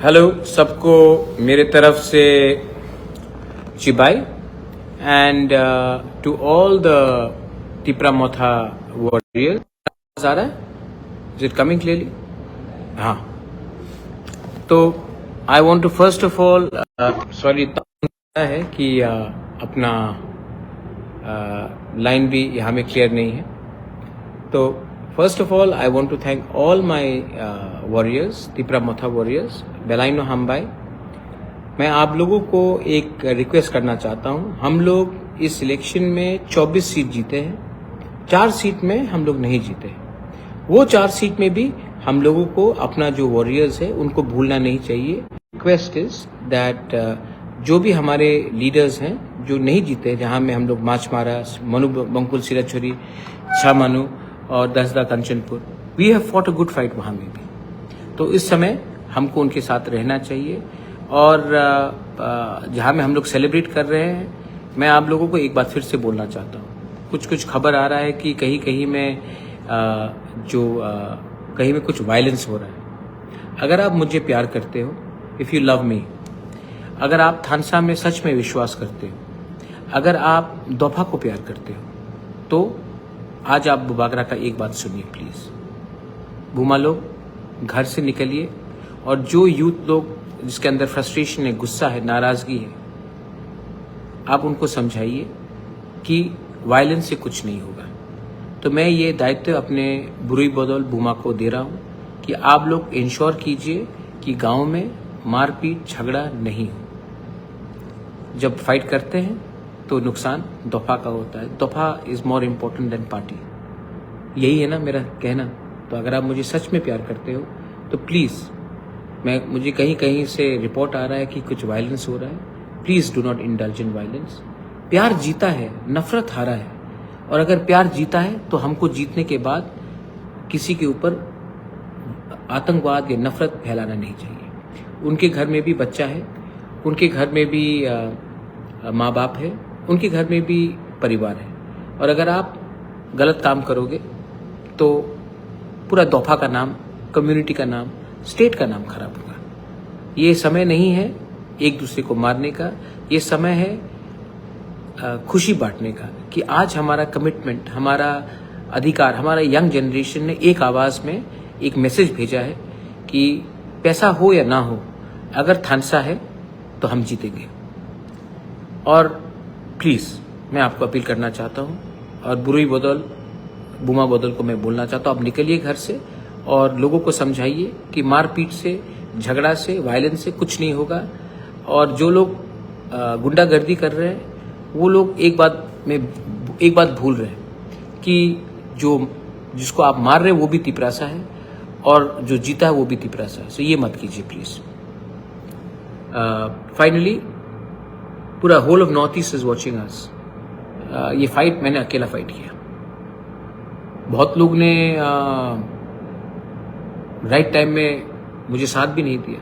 Hello सबको मेरे तरफ से चिबाई and to all the Tipra Motha warriors. आ रहा है? Is it coming clearly? हाँ, तो I want to first of all sorry है कि अपना लाइन भी यहाँ में क्लियर नहीं है। तो first of all I want to thank all my warriors, Tipra Motha warriors, बेलाइनो हमबाई। मैं आप लोगों को एक रिक्वेस्ट करना चाहता हूँ। हम लोग इस इलेक्शन में 24 सीट जीते हैं, 4 सीट में हम लोग नहीं जीते। वो 4 सीट में भी हम लोगों को अपना जो वॉरियर्स है उनको भूलना नहीं चाहिए। रिक्वेस्ट इज दैट जो भी हमारे लीडर्स हैं जो नहीं जीते, जहाँ में हम लोग मार्च मारा, मनु बंकुल सिराछोरी, छामानु और दसदा Kanchanpur, we have fought a good fight वहाँ में भी। तो इस समय हमको उनके साथ रहना चाहिए। और जहाँ में हम लोग सेलिब्रेट कर रहे हैं, मैं आप लोगों को एक बात फिर से बोलना चाहता हूँ। कुछ खबर आ रहा है कि कहीं में कहीं में कुछ वायलेंस हो रहा है। अगर आप मुझे प्यार करते हो, इफ़ यू लव मी, अगर आप थानसा में सच में विश्वास करते हो, अगर आप दोफा को प्यार करते हो, तो आज आप बुबागरा का एक बात सुनिए प्लीज़। भूमा लोग घर से निकलिए, और जो यूथ लोग जिसके अंदर फ्रस्ट्रेशन है, गुस्सा है, नाराज़गी है, आप उनको समझाइए कि वायलेंस से कुछ नहीं होगा। तो मैं ये दायित्व अपने बुरुई बदौल भूमा को दे रहा हूँ कि आप लोग इंश्योर कीजिए कि गांव में मारपीट झगड़ा नहीं हो। जब फाइट करते हैं तो नुकसान दोफा का होता है। दोफा is more important than party. यही है ना मेरा कहना। तो अगर आप मुझे सच में प्यार करते हो तो प्लीज़, मुझे कहीं से रिपोर्ट आ रहा है कि कुछ वायलेंस हो रहा है, please do not indulge in violence. प्यार जीता है, नफरत हारा है। और अगर प्यार जीता है तो हमको जीतने के बाद किसी के ऊपर आतंकवाद या नफरत फैलाना नहीं चाहिए। उनके घर में भी बच्चा है, उनके घर में भी माँ बाप है, उनके घर में भी परिवार है। और अगर आप गलत काम करोगे तो पूरा दोफा का नाम, कम्युनिटी का नाम, स्टेट का नाम खराब होगा। ये समय नहीं है एक दूसरे को मारने का, ये समय है खुशी बांटने का कि आज हमारा कमिटमेंट, हमारा अधिकार, हमारा यंग जनरेशन ने एक आवाज़ में एक मैसेज भेजा है कि पैसा हो या ना हो, अगर थानसा है तो हम जीतेंगे। और प्लीज़ मैं आपको अपील करना चाहता हूँ, और बुरुई बदौल, बुमा बदौल को मैं बोलना चाहता हूँ, आप निकलिए घर से और लोगों को समझाइए कि मारपीट से, झगड़ा से, वायलेंस से कुछ नहीं होगा। और जो लोग गुंडागर्दी कर रहे हैं, वो लोग एक बात भूल रहे हैं कि जिसको आप मार रहे हैं वो भी तिपरासा है, और जो जीता है वो भी तिपरासा है। सो ये मत कीजिए प्लीज़। फाइनली पूरा whole of North East is watching us. ये फाइट मैंने अकेला फाइट किया। बहुत लोग ने राइट टाइम में मुझे साथ भी नहीं दिया,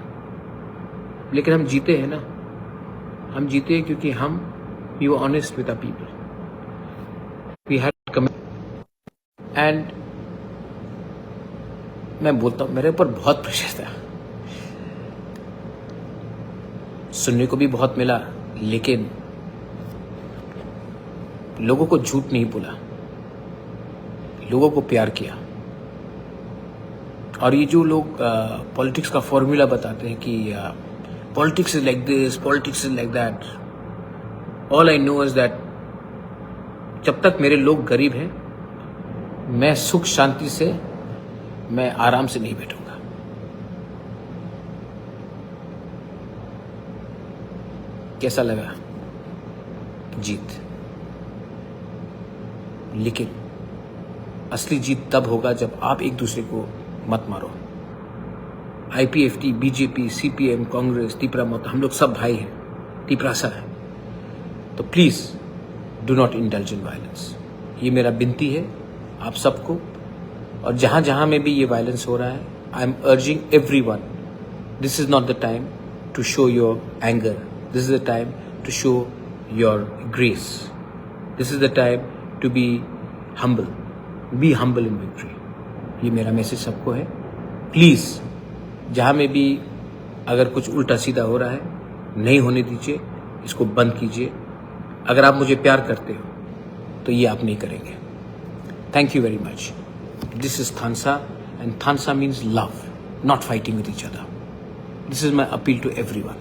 लेकिन हम जीते हैं ना। हम जीते हैं क्योंकि हम we were honest with our people, we had commitment. And मैं बोलता हूँ, मेरे ऊपर बहुत प्रेशर था, सुनने को भी बहुत मिला, लेकिन लोगों को झूठ नहीं बोला, लोगों को प्यार किया। और ये जो लोग पॉलिटिक्स का फॉर्मूला बताते हैं कि politics is like this, politics is like that, all I know is that जब तक मेरे लोग गरीब हैं, मैं सुख शांति से, मैं आराम से नहीं बैठूंगा। कैसा लगा जीत? लेकिन असली जीत तब होगा जब आप एक दूसरे को मत मारो। IPFT, BJP, CPM, Congress, Tipra मोथा, हम लोग सब भाई हैं, तिपरासा है। तो please do not indulge in violence. ये मेरा विनती है आप सबको। और जहाँ जहाँ में भी ये वायलेंस हो रहा है, I am urging everyone, this is not the time to show your anger, this is the time to show your grace, this is the time to be humble in victory. ये मेरा message सबको है। Please जहाँ में भी अगर कुछ उल्टा सीधा हो रहा है, नहीं होने दीजिए, इसको बंद कीजिए। अगर आप मुझे प्यार करते हो तो ये आप नहीं करेंगे। Thank you very much. This is थानसा एंड थानसा means love, not fighting with each other. This is my appeal to everyone.